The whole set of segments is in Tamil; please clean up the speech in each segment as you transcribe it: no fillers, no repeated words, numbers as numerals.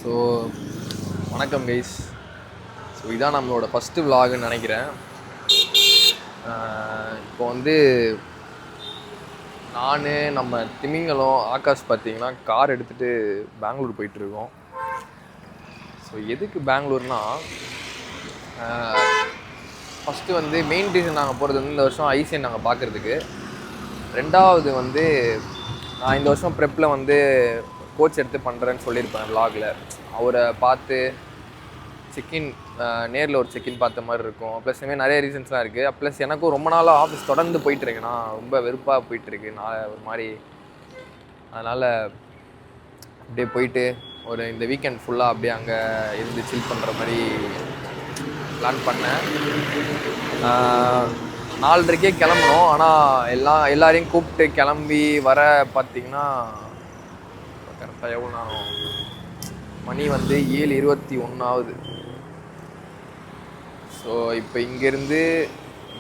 ஸோ வணக்கம் கைஸ். ஸோ இதான் நம்மளோட ஃபஸ்ட்டு விலாகுன்னு நினைக்கிறேன். இப்போ வந்து நான் நம்ம திமிங்கலம் ஆகாஷ் பார்த்தீங்கன்னா கார் எடுத்துகிட்டு பெங்களூர் போயிட்டுருக்கோம். ஸோ எதுக்கு பெங்களூர்னா, ஃபஸ்ட்டு வந்து மெயின் ரீசன் நாங்கள் போகிறது வந்து இந்த வருஷம் ஐசிஎன் நாங்கள் பார்க்குறதுக்கு. ரெண்டாவது வந்து நான் இந்த வருஷம் ப்ரெப்பில் வந்து கோச் எடுத்து பண்ணுறேன்னு சொல்லியிருப்பேன் விலாகில். அவரை பார்த்து செக்இன் நேரில் ஒரு செக்இன் பார்த்த மாதிரி இருக்கும். ப்ளஸ் இதுமாதிரி நிறைய ரீசன்ஸ்லாம் இருக்குது. ப்ளஸ் எனக்கும் ரொம்ப நாளாக ஆஃபீஸ் தொடர்ந்து போயிட்டுருக்கு. நான் ரொம்ப வெறுப்பாக போயிட்டுருக்கு நான் ஒரு மாதிரி. அதனால் அப்படியே போயிட்டு ஒரு இந்த வீக்கெண்ட் ஃபுல்லாக அப்படியே அங்கே இருந்து சில் பண்ணுற மாதிரி பிளான் பண்ணேன். 4:30 கிளம்பணும். ஆனால் எல்லாரையும் கூப்பிட்டு கிளம்பி வர பார்த்திங்கன்னா கரெக்டாக எவ்வளோ நேரம், மணி வந்து 7:21 ஆகுது. ஸோ இப்போ இங்கேருந்து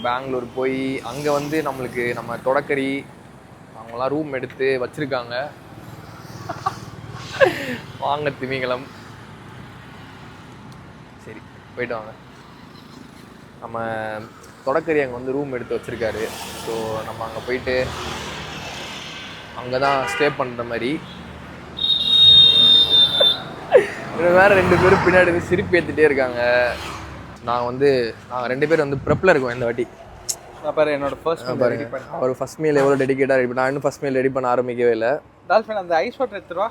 பெங்களூர் போய் அங்கே வந்து நம்மளுக்கு நம்ம தொடக்கரி அவங்களாம் ரூம் எடுத்து வச்சுருக்காங்க. வாங்க திமிங்கலம், சரி போயிட்டு வாங்க. நம்ம தொடக்கரி அங்கே வந்து ரூம் எடுத்து வச்சுருக்காரு. ஸோ நம்ம அங்கே போயிட்டு அங்கே தான் ஸ்டே பண்ணுற மாதிரி. வேறு 2 பேரும் பின்னாடி சிரிப்பு ஏற்றிட்டே இருக்காங்க. நாங்கள் 2 பேர் வந்து ப்ரெப்பில் இருக்கோம் இந்த வாட்டி. பாரு என்னோட ஃபர்ஸ்ட் பாருங்க, அவர் ஃபஸ்ட் மீல் எவ்வளோ டெடிக்கேட்டாக ரெடி பண்ண. நான் இன்னும் ஃபஸ்ட் மீல் ரெடி பண்ண ஆரம்பிக்கவே இல்லை. டால்ஃபின் அந்த ஐஸ் வாட்டர் எடுத்துருவா.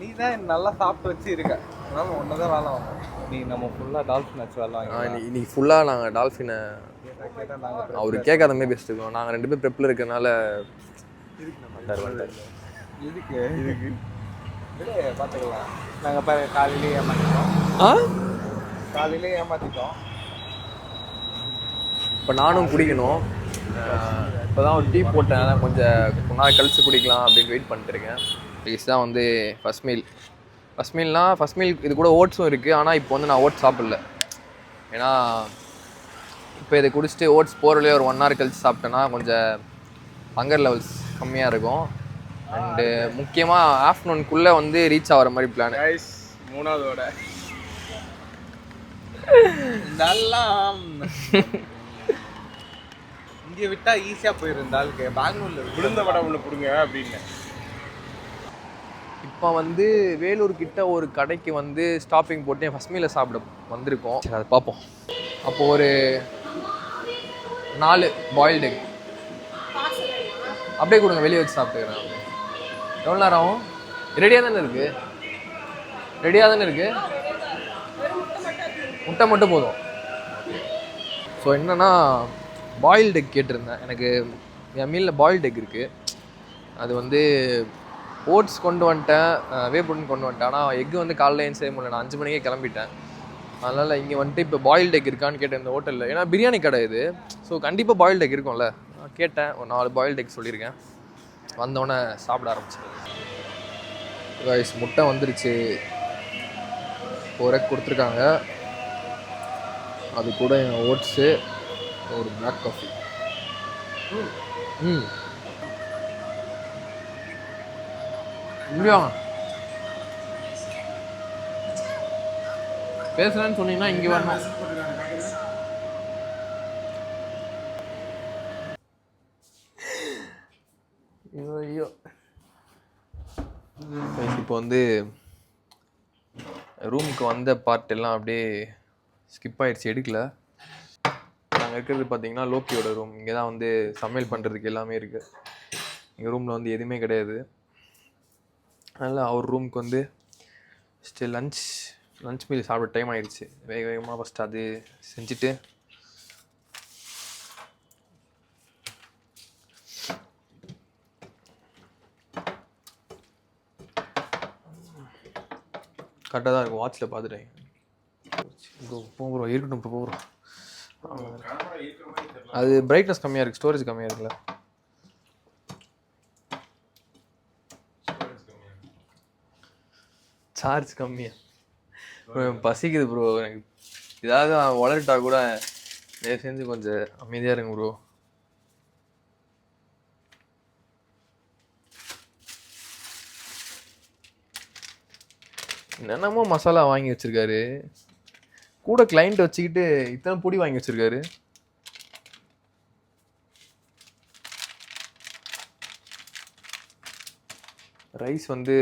நீ தான் நல்லா சாப்பிட்டு வச்சு இருக்க, அதனால ஒன்றதான் வேலை வாங்க. நீ நம்ம ஃபுல்லாக டால்ஃபின் வச்சு வேலை வாங்க. இன்னைக்கு ஃபுல்லாக நாங்கள் டால்ஃபினை அவர் கேட்காத மாதிரி பேசிட்டு இருக்கோம். நாங்கள் 2 பேர் ப்ரெப்பில் இருக்கிறனால இதுக்கு பார்த்துக்கலாம். நாங்கள் பாரு காலையிலே ஏமாற்றிட்டோம். இப்போ நானும் குடிக்கணும். இப்போ தான் ஒரு டீ போட்டேன், கொஞ்சம் நாள் கழிச்சு குடிக்கலாம் அப்படின்னு வெயிட் பண்ணிட்டுருக்கேன். இதுதான் வந்து ஃபஸ்ட் மீல். இது கூட ஓட்ஸும் இருக்குது. ஆனால் இப்போ வந்து நான் ஓட்ஸ் சாப்பிடல. ஏன்னா இப்போ இதை குடிச்சிட்டு ஓட்ஸ் போகிறதுலேயே ஒரு 1 hour கழிச்சு சாப்பிட்டேன்னா கொஞ்சம் ஹங்கர் லெவல்ஸ் கம்மியாக இருக்கும். அண்டு முக்கியமாக ஆஃப்டர்நூனுக்குள்ளே வந்து ரீச் ஆகிற மாதிரி பிளான். 3வது நல்லா இங்கே விட்டால் ஈஸியாக போயிருந்தால் பெங்களூரில் விழுந்த படம் ஒன்று கொடுங்க அப்படின்னு. இப்போ வந்து வேலூர் கிட்ட ஒரு கடைக்கு வந்து ஸ்டாப்பிங் போட்டு என் ஃபஸ்ட் மீலை சாப்பிட வந்திருக்கோம். சரி, அதை பார்ப்போம். அப்போது ஒரு 4 பாயில்டு எக் அப்படியே கொடுங்க, வெளியே வச்சு சாப்பிட்டுக்கிறேன். எவ்வளோ நேரம் ஆகும்? ரெடியாக தானே இருக்குது. முட்டை மட்டும் போதும். ஸோ என்னென்னா பாயில்டு எக் கேட்டிருந்தேன். எனக்கு என் மீலில் பாயில்டு எக் இருக்குது. அது வந்து ஓட்ஸ் கொண்டு வந்துட்டேன், வே புரோட்டீன் கொண்டு வந்துட்டேன். ஆனால் எக்கு வந்து காலைல ஏன் செய்ய முடியல. நான் 5 மணிக்கே கிளம்பிட்டேன். அதனால் இங்கே வந்துட்டு இப்போ பாயில்டு எக் இருக்கான்னு கேட்டேன் இந்த ஹோட்டலில். ஏன்னா பிரியாணி கடை இது. ஸோ கண்டிப்பாக பாயில்டு எக் இருக்கும்ல. நான் கேட்டேன், ஒரு 4 பாயில்டு எக் சொல்லியிருக்கேன். வந்தோடனே சாப்பிட ஆரம்பிச்சேன். ரைஸ் முட்டை வந்துருச்சு. ஒரு எக் கொடுத்துருக்காங்க. அது கூட என் ஓட்ஸு, ஒரு பிளாக் காஃபி. இல்லையா பேசுகிறேன்னு சொன்னீங்கன்னா இங்கே வரணும். ஐயோ, இப்போ வந்து ரூமுக்கு வந்த பார்ட் எல்லாம் அப்படியே ஸ்கிப் ஆகிடுச்சு, எடுக்கல. நாங்கள் இருக்கிறது பார்த்தீங்கன்னா லோக்கியோட ரூம். இங்கே தான் வந்து சமையல் பண்ணுறதுக்கு எல்லாமே இருக்குது. எங்கள் ரூமில் வந்து எதுவுமே கிடையாது. அதனால் அவர் ரூமுக்கு வந்து ஃபஸ்ட்டு லன்ச் மீல் சாப்பிட டைம் ஆகிடுச்சு. வேகமாக ஃபஸ்ட்டு அது செஞ்சுட்டு கரெக்டாக தான் இருக்கும். வாட்சில் பார்த்துட்டேன். போகிறோம், இருக்கட்டும். இப்போ போகிறோம். அது பிரைட்னஸ் கம்மியாக இருக்குது, ஸ்டோரேஜ் கம்மியாக இருக்குல்ல. சார்ஜ் கம்மியா பசிக்குது ப்ரோ. எனக்கு ஏதாவது வளர்ட்டா கூட தயவு செஞ்சு கொஞ்சம் அமைதியாக இருங்க ப்ரோ. என்னென்னமோ மசாலா வாங்கி வச்சிருக்காரு. கூட கிளைண்ட் வச்சுக்கிட்டு இத்தனை பொடி வாங்கி வச்சிருக்காரு. ரைஸ் வந்து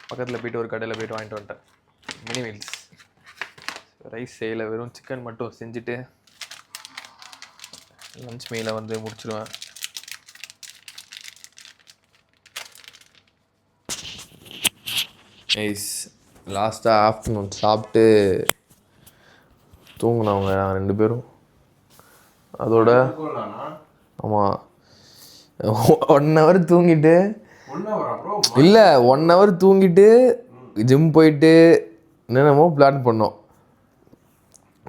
பக்கத்தில் போயிட்டு ஒரு கடையில் போயிட்டு வாங்கிட்டு வந்துட்டேன். மினி மீல்ஸ் ரைஸ் செய்யலை, வெறும் சிக்கன் மட்டும் செஞ்சுட்டு லன்ச் மீலை வந்து முடிச்சிடுவேன். ரைஸ் லாஸ்ட்டாக ஆஃப்டர்நூன் சாப்பிட்டு தூங்கினவங்க நாங்கள் 2 பேரும். அதோட ஆமாம் 1 hour தூங்கிட்டு இல்லை 1 hour தூங்கிட்டு ஜிம் போயிட்டு என்னென்னமோ பிளான் பண்ணோம்.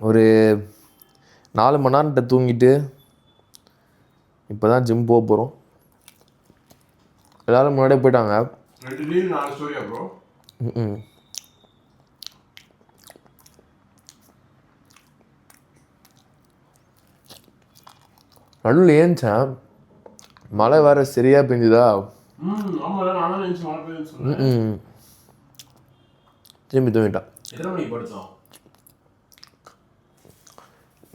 ஒரு 4 மணி நேரம்கிட்ட தூங்கிட்டு இப்போ தான் ஜிம் போக போகிறோம். எல்லோரும் முன்னாடியே போயிட்டாங்க. நடுவில் ஏன்ச்சேன், மழை வேற சரியா பெஞ்சுதா. திரும்பி தூங்கிட்டான்.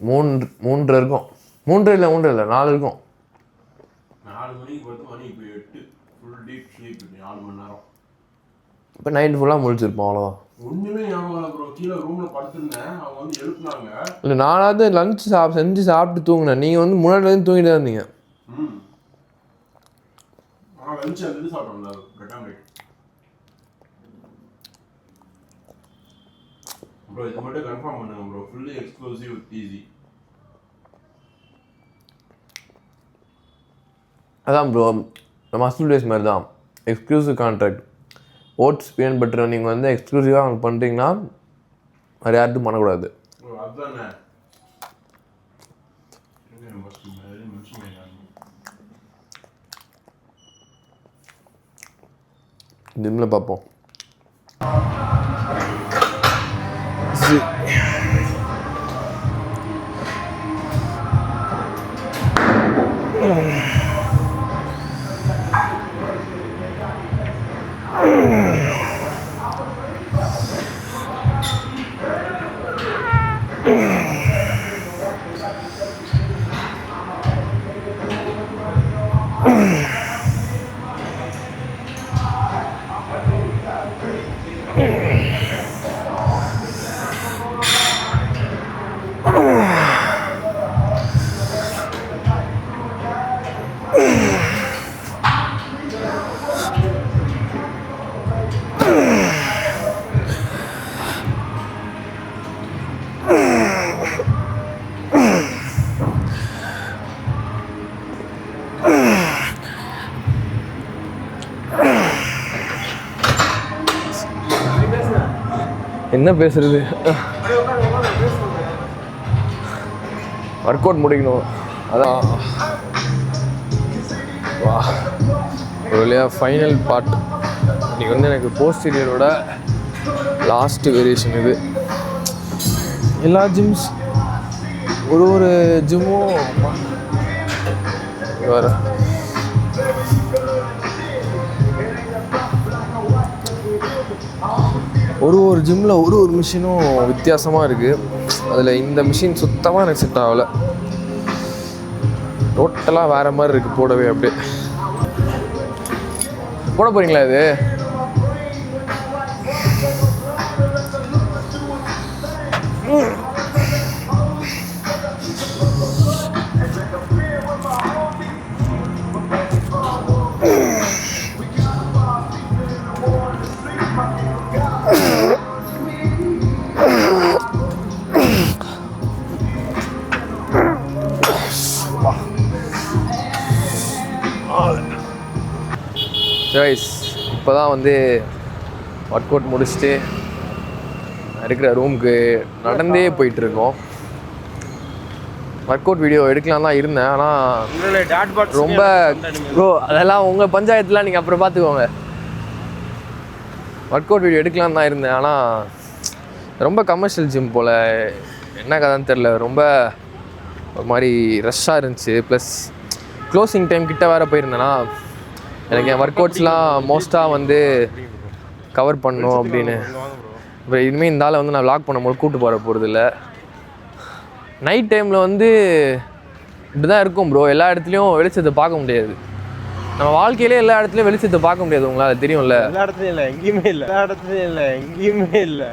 3:30 இருக்கும். 3 இல்லை 4 இருக்கும். 4 மணிக்கு படுத்து மணி இப்போ 8. ஃபுல் டீப் ஸ்லீப் 4 மணி நேரம். இப்போ நைட் ஃபுல்லாக முழிச்சிருப்போம், அவ்வளோதான். ஒன்றுமே ஞாபகம் இல்லை ப்ரோ. கீழே ரூமில் படுத்துருந்தேன், அவங்க வந்து எழுப்புனாங்க. இல்லை நானாவது லஞ்ச் செஞ்சு சாப்பிட்டு தூங்கினேன். நீங்கள் வந்து முன்னாடி வந்து தூங்கிட்டு தான் இருந்தீங்க. ஆனால் லஞ்ச் அந்த இது சாப்பிட்டோம்ல, பிரெட் ஆம்லேட். ப்ரோ இது மட்டும் கன்ஃபார்ம் பண்ணுங்க bro. Fully exclusive with easy. அதான் ப்ரோ, நம்ம ஹஸ்பண்ட் டேஸ் மாதிரி தான். Exclusive contract. Oats peanut butter நீங்கள் வந்து எக்ஸ்க்ளூசிவாக அவங்க பண்ணுறீங்கன்னா வேறு யார்ட்டும் பண்ணக்கூடாது. அதுதானே ஜிம்மில் பார்ப்போம். என்ன பேசுறது? ஒர்க் அவுட் முடிக்கணும், அதான். வா, ஒரு வழியாக ஃபைனல் பார்ட். இன்றைக்கி வந்து எனக்கு போஸ்டீரியரோட லாஸ்ட்டு வேரியேஷன் இது. எல்லா ஜிம்ஸ் ஒரு ஜிம்மும் வேறு ஒரு ஜிம்மில் ஒரு மிஷினும் வித்தியாசமாக இருக்குது. அதில் இந்த மிஷின் சுத்தமாக எனக்கு செட் ஆகலை. டோட்டலாக வேறு மாதிரி இருக்குது போடவே. அப்படியே போட போகிறீங்களா இது? கைஸ், இப்போ தான் வந்து ஒர்க் அவுட் முடிச்சுட்டு இருக்கிற ரூமுக்கு நடந்தே போயிட்டுருக்கோம். ஒர்க் அவுட் வீடியோ எடுக்கலாம் தான் இருந்தேன், ஆனால் ரொம்ப ப்ரோ அதெல்லாம் உங்கள் பஞ்சாயத்துலாம் நீங்கள் அப்புறம் பார்த்துக்கோங்க. ஒர்க் அவுட் வீடியோ எடுக்கலாம் தான் இருந்தேன், ஆனால் ரொம்ப கமர்ஷியல் ஜிம் போல், என்ன கதைன்னு தெரில. ரொம்ப ஒரு மாதிரி ரஷ்ஷாக இருந்துச்சு. ப்ளஸ் க்ளோசிங் டைம் கிட்ட வேறு போயிருந்தேன்னா எனக்கு என் ஒர்க் அவுட்ஸ்லாம் மோஸ்ட்டாக வந்து கவர் பண்ணணும் அப்படின்னு. இப்போ இனிமேல் இந்த ஆளை வந்து நான் vlog பண்ணும்போது கூப்பிட்டு போகிறதில்ல. நைட் டைமில் வந்து இப்படி தான் இருக்கும் ப்ரோ. எல்லா இடத்துலையும் வெளிச்சத்தை பார்க்க முடியாது. நம்ம வாழ்க்கையிலே எல்லா இடத்துலையும் வெளிச்சத்தை பார்க்க முடியாது, உங்களால் தெரியும்ல. எல்லா இடத்துலையும் இல்லை, எங்கேயுமே இல்லை. எல்லா இடத்துலையும் இல்லை, எங்கேயுமே இல்லை.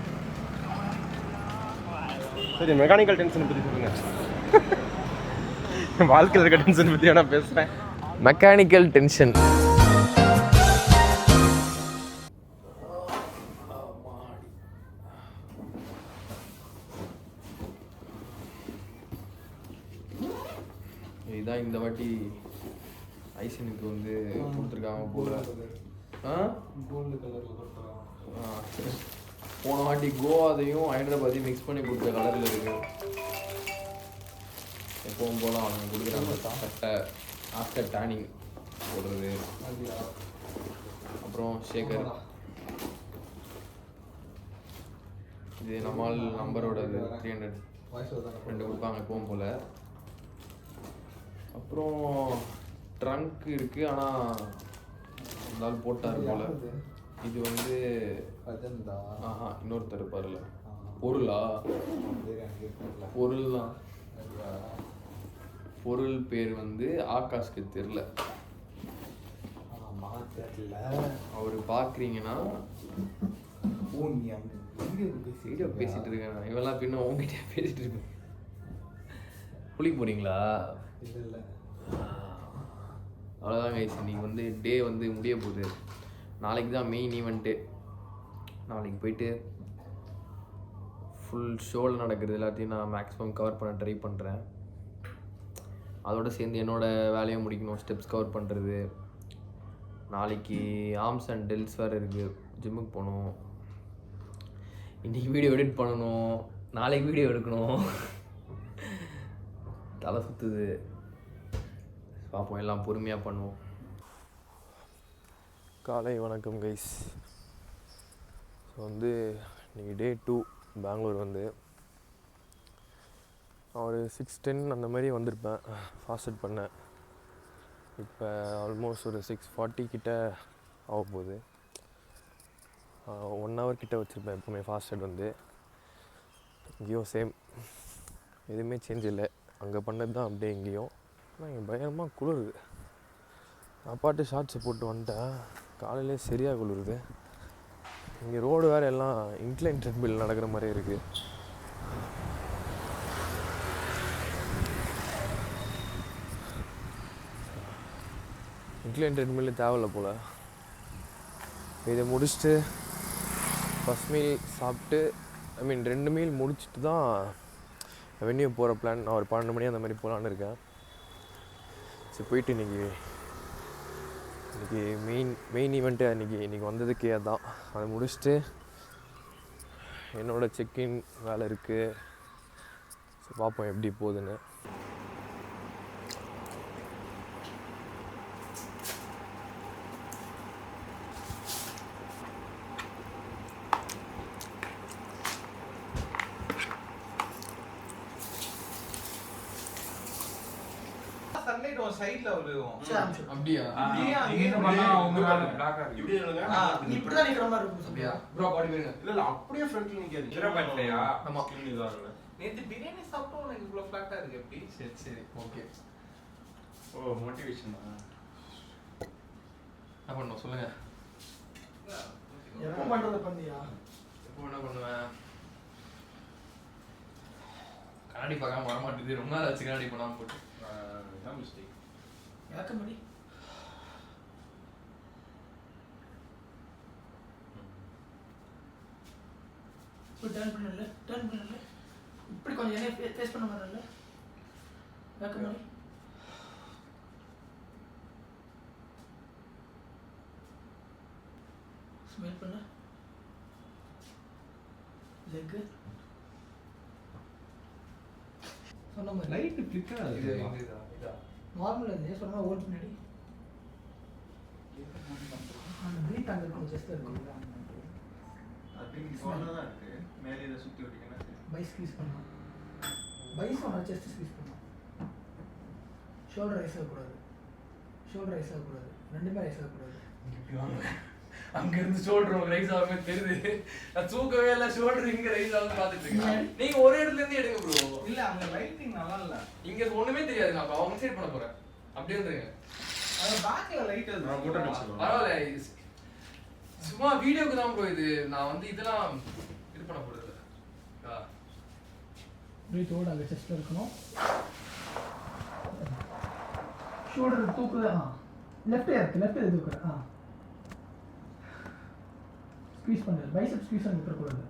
சரி, மெக்கானிக்கல் டென்ஷன் பற்றி சொல்லுங்க. வாழ்க்கையில் இருக்க டென்ஷன் பற்றி நான் பேசுகிறேன். Mechanical tension. இதுதான் இந்த வாட்டி ஐசனுக்கு வந்து கொடுத்துருக்காங்க போல. கோல்டு கலரில் கொடுத்துருக்காங்க. போன வாட்டி கோவாதையும் ஹைதராபாத்தையும் மிக்ஸ் பண்ணி கொடுத்த கலரில் இருக்கு. எப்பவும் போல அவங்க கொடுக்குறாங்க. சட்டை ஆஃப்டர் டேனிங் போடுறது. அப்புறம் ஷேக்கர், இது நம்மால் நம்பரோட 300 ரெண்டு கொடுப்பாங்க எப்பவும் போல். அப்புறம் ட்ரங்க் இருக்குது, ஆனால் இருந்தாலும் போட்டார் போல். இது வந்து இன்னொருத்தர் இருப்பார்ல. பொருளா? பொருள் தான். பொருள் பேர் வந்து ஆகாஷ்க்கு தெரில. அவர் பார்க்குறீங்கன்னா வீடியோ பேசிகிட்டு இருக்கேன். இவெல்லாம் பின்ன உங்ககிட்ட பேசிகிட்டு இருக்கேன். குளிக்க போகிறீங்களா? இல்லை. அவ்வளோதான் கைஸ். இன்றைக்கி வந்து டே வந்து முடிய போகுது. நாளைக்கு தான் மெயின் ஈவெண்ட்டு. நாளைக்கு போயிட்டு ஃபுல் ஷோவில் நடக்கிறது எல்லாத்தையும் நான் மேக்ஸிமம் கவர் பண்ண ட்ரை பண்ணுறேன். அதோடு சேர்ந்து என்னோடய வேலையை முடிக்கணும், ஸ்டெப்ஸ் கவர் பண்ணுறது. நாளைக்கு ஆர்ம்ஸ் அண்ட் டெல்ஸ் வேறு இருக்குது, ஜிம்முக்கு போகணும். இன்றைக்கி வீடியோ எடிட் பண்ணணும், நாளைக்கு வீடியோ எடுக்கணும். தலை சுற்றுது. பார்ப்போம், எல்லாம் பொறுமையாக பண்ணுவோம். காலை வணக்கம் கைஸ். ஸோ வந்து இன்றைக்கி டே 2 பெங்களூர் வந்து ஒரு 6:10 அந்த மாதிரி வந்திருப்பேன். ஃபாஸ்ட் பண்ணேன். இப்போ ஆல்மோஸ்ட் ஒரு 6:40 கிட்ட ஆக போகுது. 1 hour கிட்ட வச்சுருப்பேன் எப்பவுமே ஃபாஸ்டட் வந்து. இங்கேயும் சேம், எதுவுமே சேஞ்ச் இல்லை. அங்கே பண்ணது தான் அப்படியே இங்கேயும். ஆனால் இங்கே பயங்கரமாக குளிருது. நான் பாட்டு ஷார்ட்ஸை போட்டு வந்துட்டேன். காலையிலே சரியாக குளிருது. இங்கே ரோடு வேறு எல்லாம் இன்க்ளைன் ட்ரெட்மில் நடக்கிற மாதிரி இருக்குது. இன்க்ளைன் ட்ரெட்மில் தேவையில்லை போல். இதை முடிச்சுட்டு ஃபஸ்ட் மீல் சாப்பிட்டு, 2 மீல் முடிச்சுட்டு தான் வென்யூ போகிற பிளான். நான் ஒரு 12 மணி அந்த மாதிரி போகலான்னு இருக்கேன். சரி, போயிட்டு இன்றைக்கி மெயின் ஈவெண்ட்டு இன்றைக்கி வந்ததுக்கே அதான். அதை முடிச்சுட்டு என்னோடய செக்இன் வேலை இருக்குது. சரி, பார்ப்போம் எப்படி போகுதுன்னு. சன்லைட் ஒரு சைடுல விழுகும். அப்படியா? இங்க பண்ணா உங்களால பிளாக்கா இருக்கு. இப்படி இல்லங்க. இப்படி தான் நிக்கிற மாதிரி இருக்கும். அப்படியா ப்ரோ? பாடி போயிருங்க. இல்ல அப்படியே ஃப்ரண்ட்ல நிக்காது. ஜீரோ பாயிண்ட்லயா? ஆமா. ஸ்கின் இதாகல. நேத்து பிரியாணி சாப்பிட்டோம், எனக்கு இவ்வளவு பிளாக்கா இருக்கு எப்படி? சரி ஓகே. ஓ மோட்டிவேஷன். என்ன பண்ணணும் சொல்லுங்கள். எப்போ பண்றத பண்ணியா? எப்போ என்ன பண்ணுவேன்? கண்ணாடி பார்க்காம வர மாட்டேது. ரொம்ப நாள் ஆச்சு கண்ணாடி பண்ணாமல் போட்டு. இதான் மிஸ்டேக். இறக்கமடி இப்போ டர்ன் பண்ணல இப்படி கொஞ்சம் என்ன ஃபேஸ் பண்ண மாதிரில்ல. இறக்கமடி ஸ்மெல் பண்ண லெக் சொன்ன மாதிரி லைட் ஃபிளிக்கர் இது ஆகுது. இதா நார்மல் அது சொன்னா ஓல்ட் பின்னாடி அந்த பிரீத் அங்க இருக்கும். ஜஸ்ட் இருக்கும். அது கோனா தான் இருக்கு. மேலே இத சுத்தி விட்டீங்கன்னா பை ஸ்க்வீஸ் பண்ணலாம். பை சொன்னா செஸ்ட் ஸ்க்வீஸ் பண்ணலாம். ஷோல்டர் ரைஸ் ஆகக்கூடாது. ரெண்டுமே ரைஸ் ஆகக்கூடாது. அங்கிருந்து ஷோல்டர் ரைஸ் ஆகுமே தெரியுது. நான் தூக்கவே இல்லை, ஷோல்டர் இங்க ரைஸ் ஆகுது பார்த்துட்டு இருக்கேன். நீங்க ஒரே இடத்துல இருந்து எடுங்க ப்ரோ. இல்ல அங்க லைட்டிங் நல்லா இல்ல. இங்க ஒண்ணுமே தெரியாது. நான் அவங்க சைடு பண்ண போறேன். அப்படியே வந்துருங்க. அந்த பேக்ல லைட் இருக்கு. நான் போட்டு வச்சிருக்கேன். பரவாயில்ல. சும்மா வீடியோக்கு தான் ப்ரோ இது. நான் வந்து இதெல்லாம் இது பண்ண போறது இல்ல. பிரீத் ஹோல்ட் அங்க செஸ்ட்ல இருக்கணும். ஷோல்டர் தூக்குது. லெஃப்ட் இது தூக்குற. ஸ்குவீஸ் பண்ணு. பைசெப் ஸ்குவீஸ் பண்ணி விட்டுற கூடாது.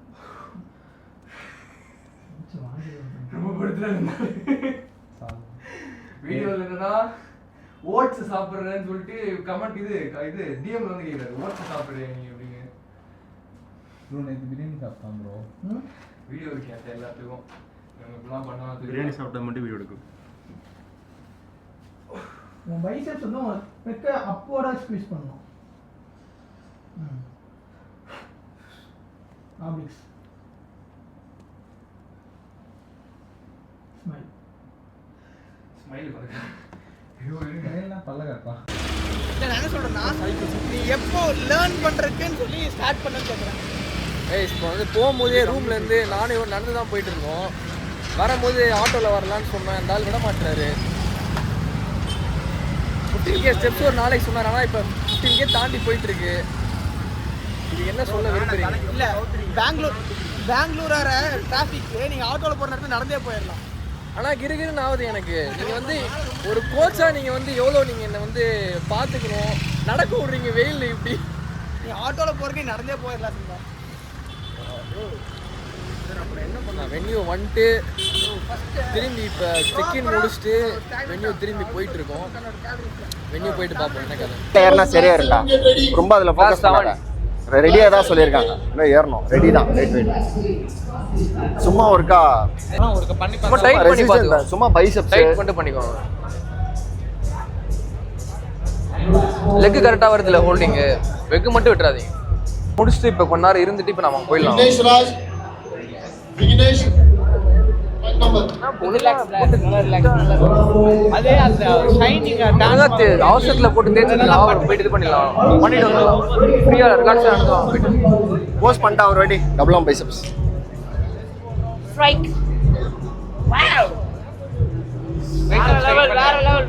ரொம்ப படுத்துறாங்க. வீடியோல என்னன்னா ஓட்ஸ் சாப்பிடுறேன்னு சொல்லிட்டு கமெண்ட் இது டிஎம்ல வந்து கேக்குறாரு. ஓட்ஸ் சாப்பிடுறீங்க நீ அப்படிங்க. ப்ரோ நேத்து பிரியாணி சாப்பிட்டேன் ப்ரோ. வீடியோ இருக்கேன் எல்லாத்துக்கும். நம்ம இப்பலாம் பண்ணா பிரியாணி சாப்பிட்டா மட்டும் வீடியோ எடுக்கும். உன் பைசெப்ஸ் வந்து பெக்க அப்வர்டா ஸ்குவீஸ் பண்ணனும். ஆப்ளிக்ஸ். ஸ்மைல் பண்ணுங்க. கையில பல்ல கட்டா. நான் என்ன சொல்றேன்னா நீ எப்போ லேர்ன் பண்றதுன்னு சொல்லி ஸ்டார்ட் பண்ணன்னு கேக்குறேன். இப்போ வந்து போகும்போதே ரூம்ல இருந்து நானே நடந்து தான் போயிட்டு இருக்கோம். வரும்போது ஆட்டோல வரலான்னு சொன்னேன். அந்த ஆள் விட மாட்டாரு. 15K ஸ்டெப்ஸ் ஒரு நாளைக்கு சொன்னார். ஆனால் இப்போ 15K தாண்டி போயிட்டு இருக்கு. இது என்ன சொல்ல விரும்புறீங்க? இல்ல பெங்களூர் டிராஃபிக் நீங்க ஆட்டோல போற நேரத்துல நடந்தே போயிடலாம். ஆனால் கிருகிருன்னு ஆகுது எனக்கு. நீங்கள் வந்து ஒரு கோச்சாக நீங்கள் வந்து எவ்வளோ நீங்கள் என்னை வந்து பார்த்துக்கணும். நடக்க விட்றீங்க வெயில் இப்படி. நீ ஆட்டோல போறதுக்கு நடந்தே போயிடலாம். வென்யூ வந்துட்டு திரும்பி இப்போ செக்இன் முடிச்சுட்டு வென்யூ திரும்பி போயிட்டு இருக்கோம். வென்யூ போயிட்டு பார்ப்போம் என்ன கதை. ஏறினா சரியா இருக்கா? ரொம்ப அதில் ஃபோக்கஸ் பண்ணாத. ரெடியாக தான் சொல்லியிருக்காங்க. இன்னும் ஏறணும். ரெடி தான். சும்மா ஒருக்கா பண்ணி சும்மா டைட் பண்ணி பாத்துக்கோ. சும்மா பைசெப்ஸ் டைட் மட்டும் பண்ணிக்கோங்க. லெக் கரெக்டாக வருதுல்ல ஹோல்டிங். வெக் மட்டும் விட்டுறாதீங்க. முடிச்சுட்டு இப்போ கொஞ்ச நேரம் இருந்துட்டு இப்போ நம்ம போயிடலாம். அதே அந்த ஷைனிங் அவசரத்தில் போட்டு தேய்ச்சி போயிட்டு இது பண்ணிடலாம். பண்ணிட்டு வந்துடலாம். ஃப்ரீயாக ரிலாக்ஸாக நடந்துலாம் போயிட்டு. போஸ்ட் பண்ணிட்டா ஒரு வாட்டி டபுள் பைசெப்ஸ். ஸ்ட்ரைக். வாவ்.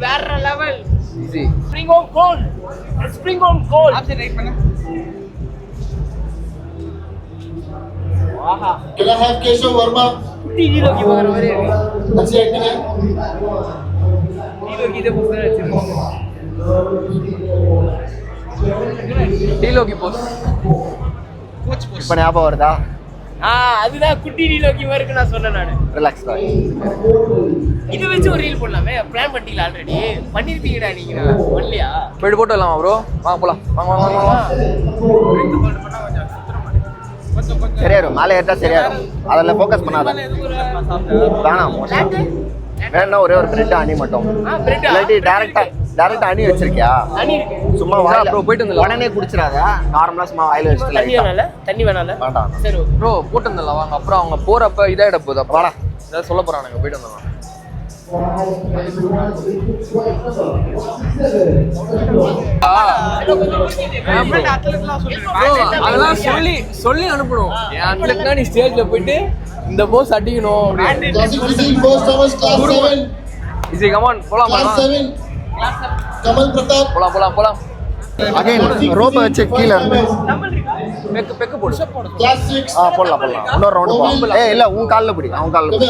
வேற level. Easy. Spring on goal. Option right பண்ணு. ஆஹா. Can I have Keshav Verma? Tillo की मगर मेरे अच्छी एक्टिंग है. टीलो की तो पूरा अच्छी டீலோ की போஸ். இப்போ ஞாபகம் வருதா? அதுதான் குட்டி टीलो की மாதிரி நான் சொன்னேன் நான். ரிலாக்ஸ் தான். இது வச்சு ஒரு ரீல் பண்ணலாமே. பிளான் பண்ணிட்டீங்களா ஆல்ரெடி? பண்ணிருப்பீங்கடா நீங்க. பண்ணலையா? போயிட்டு போட்டு வரலாம் ப்ரோ. வாங்க போலாம். வாங்க. பிரேக் ஹோல்ட் பண்ணா கொஞ்சம் சுத்தற மாதிரி. கொஞ்சம் சரியாயிரும். மேலே ஏறிட்டா சரியாயிரும். அதில் ஃபோக்கஸ் பண்ணாத. வேணாம். வேணா ஒரே ஒரு பிரெட் அணி மட்டும். இல்லாட்டி டேரக்டா அணி வச்சிருக்கியா? சும்மா வாயில ப்ரோ போயிட்டு வந்துடலாம். உடனே குடிச்சிடாத. நார்மலா சும்மா வாயில வச்சுட்டு தண்ணி வேணால வேண்டாம். சரி ப்ரோ போட்டு வந்துடலாம் வாங்க. அப்புறம் அவங்க போறப்ப இதாயிட போகுது. அப்போ வாடா ஏதாவது சொல்ல போறானுங்க. போயிட்டு வந்துடலாம். அதெல்லாம் சொல்லி அனுப்பணும். என் அத்லெட்னா நீ ஸ்டேஜ்ல போயிட்டு இந்த போஸ் அடிக்கணும். Classic physique first Thomas class 7. EC come on போலாம். Class 7. Kamal Pratap. போலாம். அகைன் ரோப்பை வச்சு கீழே இருந்து பெக்கு போடு. Class 6. போடலாம். இன்னொரு ரவுண்டு போகலாம். இல்ல உன் காலில் பிடி. அவன் காலில் பிடி.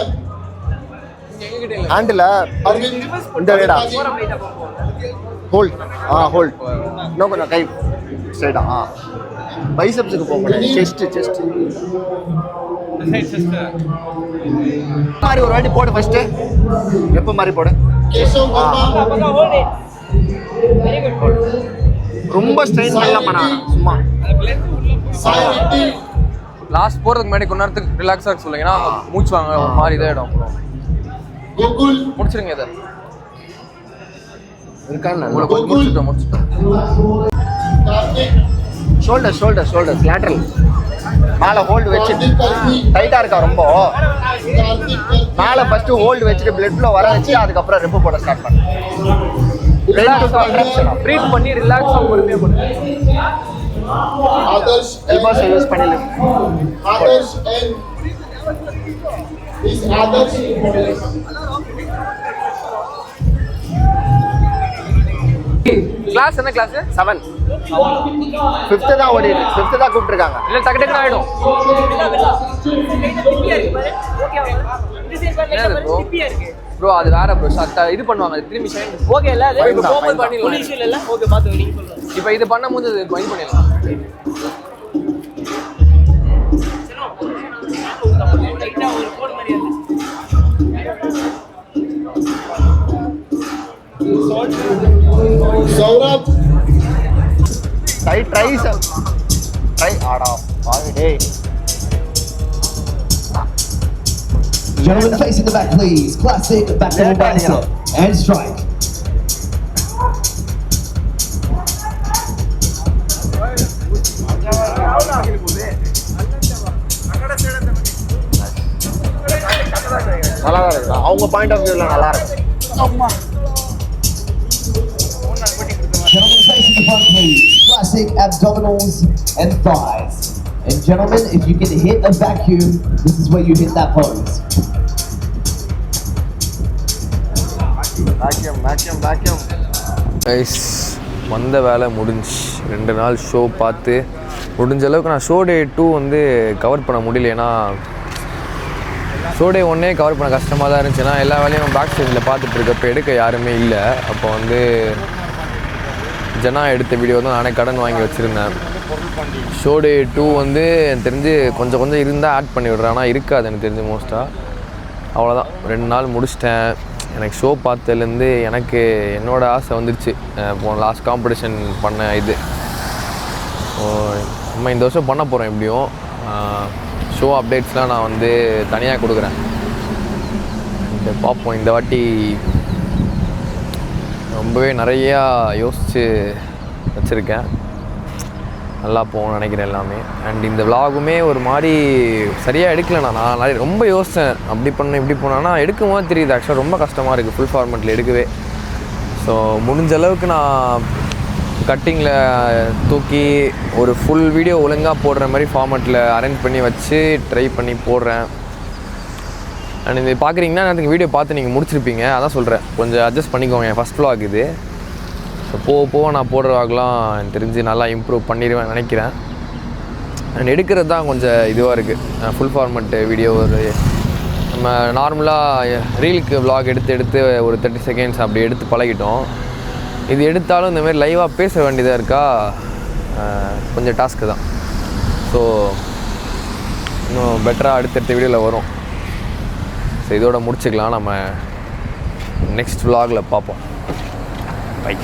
Handle Arvind. இந்த வீடா ஹோல்ட். ஹோல்ட். இன்னும் கொஞ்சம் கை ஸ்ட்ரைட்டா. பைசெப்ஸுக்கு போகணும். செஸ்ட் மாதிரி ஒரு வாட்டி போடு. ஃபர்ஸ்ட் எப்போ மாதிரி போடு. Keshav Verma. ரொம்ப ஸ்ட்ரெயின் பண்ணலாமா? சும்மா Sai Reddy. லாஸ்ட் போறதுக்கு முன்னாடி கொஞ்ச நேரத்துக்கு ரிலாக்ஸா இருக்க சொல்லுங்க. ஏன்னா மூச்சு வாங்க ஒரு மாதிரி இதாயிடும். Gokul. முடிச்சிருங்க இதை. இருக்கான்னு முடிச்சிட்டோம். Karthik. ஷோல்டர்ஸ் லேட்டரல் மேலே ஹோல்டு வச்சு டைட்டாக இருக்கா ரொம்ப. மேலே ஃபர்ஸ்ட் ஹோல்டு வச்சுட்டு பிளட் ஃப்ளோ வர வச்சு அதுக்கப்புறம் ரெப்பு போட ஸ்டார்ட் பண்ணு. ப்ரீத் பண்ணி ரிலாக்ஸாக பொறுமையாக பண்ணுங்க. Others எல்பாஸ் யூஸ் பண்ணி others and these others. Class என்ன கிளாஸ் 7 5th தான் ஓடிட்டு 5th தான் கூப்பிட்டுருக்காங்க. இல்லை டக்கு டக்குன்னு ஆகிடும். ப்ரோ அது வேற ப்ரோ இது பண்ணுவாங்க திரும்பி ஷைன். ஓகே இல்ல அது Fine தான், ஓபன் fine தான். பண்ணிடலாம். ஒன்றும் இஷ்யூ இல்ல. ஓகே பாத்து நீங்க சொல்லுங்க. இப்போ இது பண்ணும்போது இது பண்ணிடலாம். லைட்டா ஒரு கோட் மாதிரி Saurabh, ட்ரை ஆடா பாவி டேய். Gentlemen, facing the back, please. Classic, back to the bicep and strike. நல்லா தான் இருக்கு. அவங்க பாயிண்ட் ஆஃப் வியூல நல்லா இருக்கு. Gentlemen, facing the front, please. Classic abdominals and thighs. And gentlemen, if you can hit a vacuum, this is where you hit that pose. Vacuum guys வந்த வேலை முடிஞ்சு 2 நாள் ஷோ பார்த்து முடிஞ்ச அளவுக்கு நான் ஷோ டே 2 வந்து கவர் பண்ண முடியல. ஏன்னா ஷோ டே 1 கவர் பண்ண கஷ்டமாக தான் இருந்துச்சு. ஏன்னா எல்லா வேலையும் பேக் ஸ்டேஜில் பார்த்துட்டு இருக்கப்போ எடுக்க யாருமே இல்லை. அப்போ வந்து ஜனா எடுத்த வீடியோ தான் நானே கடன் வாங்கி வச்சுருந்தேன். ஷோ டே 2 வந்து எனக்கு தெரிஞ்சு கொஞ்சம் இருந்தால் ஆட் பண்ணி விட்றேன். ஆனால் இருக்காது எனக்கு தெரிஞ்சு மோஸ்ட்டாக. அவ்வளோதான் 2 நாள் முடிச்சிட்டேன். எனக்கு ஷோ பார்த்ததுலேருந்து எனக்கு என்னோடய ஆசை வந்துடுச்சு. இப்போ லாஸ்ட் காம்படிஷன் பண்ண இது நம்ம இந்த வருஷம் பண்ண போகிறோம். எப்படியும் ஷோ அப்டேட்ஸ்லாம் நான் வந்து தனியாக கொடுக்குறேன். பார்ப்போம். இந்த வாட்டி ரொம்பவே நிறையா யோசித்து வச்சுருக்கேன். நல்லா போகணும்னு நினைக்கிறேன் எல்லாமே. அண்ட் இந்த விலாகுமே ஒரு மாதிரி சரியாக எடுக்கலைண்ணா. நான் நிறைய ரொம்ப யோசித்தேன் அப்படி பண்ணேன் இப்படி போனேன்னா எடுக்கும் போது தெரியுது ஆக்சுவலாக ரொம்ப கஷ்டமாக இருக்குது ஃபுல் ஃபார்மெட்டில் எடுக்கவே. ஸோ முடிஞ்ச அளவுக்கு நான் கட்டிங்கில் தூக்கி ஒரு ஃபுல் வீடியோ ஒழுங்காக போடுற மாதிரி ஃபார்மெட்டில் அரேஞ்ச் பண்ணி வச்சு ட்ரை பண்ணி போடுறேன். அண்ட் இது பார்க்குறீங்கன்னா எனக்கு வீடியோ பார்த்து நீங்கள் முடிச்சிருப்பீங்க. அதான் சொல்கிறேன், கொஞ்சம் அட்ஜஸ்ட் பண்ணிக்கோங்க. என் ஃபஸ்ட் vlog இது. ஸோ போக நான் போடுற vlogலாம் எனக்கு தெரிஞ்சு நல்லா இம்ப்ரூவ் பண்ணிடுவேன் நினைக்கிறேன். அண்ட் எடுக்கிறது தான் கொஞ்சம் இதுவாக இருக்குது. ஃபுல் ஃபார்மெட்டு வீடியோ ஒரு நம்ம நார்மலாக ரீலுக்கு vlog எடுத்து ஒரு 30 செகண்ட்ஸ் அப்படி எடுத்து பழகிட்டோம். இது எடுத்தாலும் இந்தமாரி லைவாக பேச வேண்டியதாக இருக்கா, கொஞ்சம் டாஸ்க்கு தான். ஸோ இன்னும் பெட்டராக அடுத்தடுத்த வீடியோவில் வரும். ஸோ இதோட முடிச்சுக்கலாம். நம்ம நெக்ஸ்ட் vlogல பார்ப்போம். பை.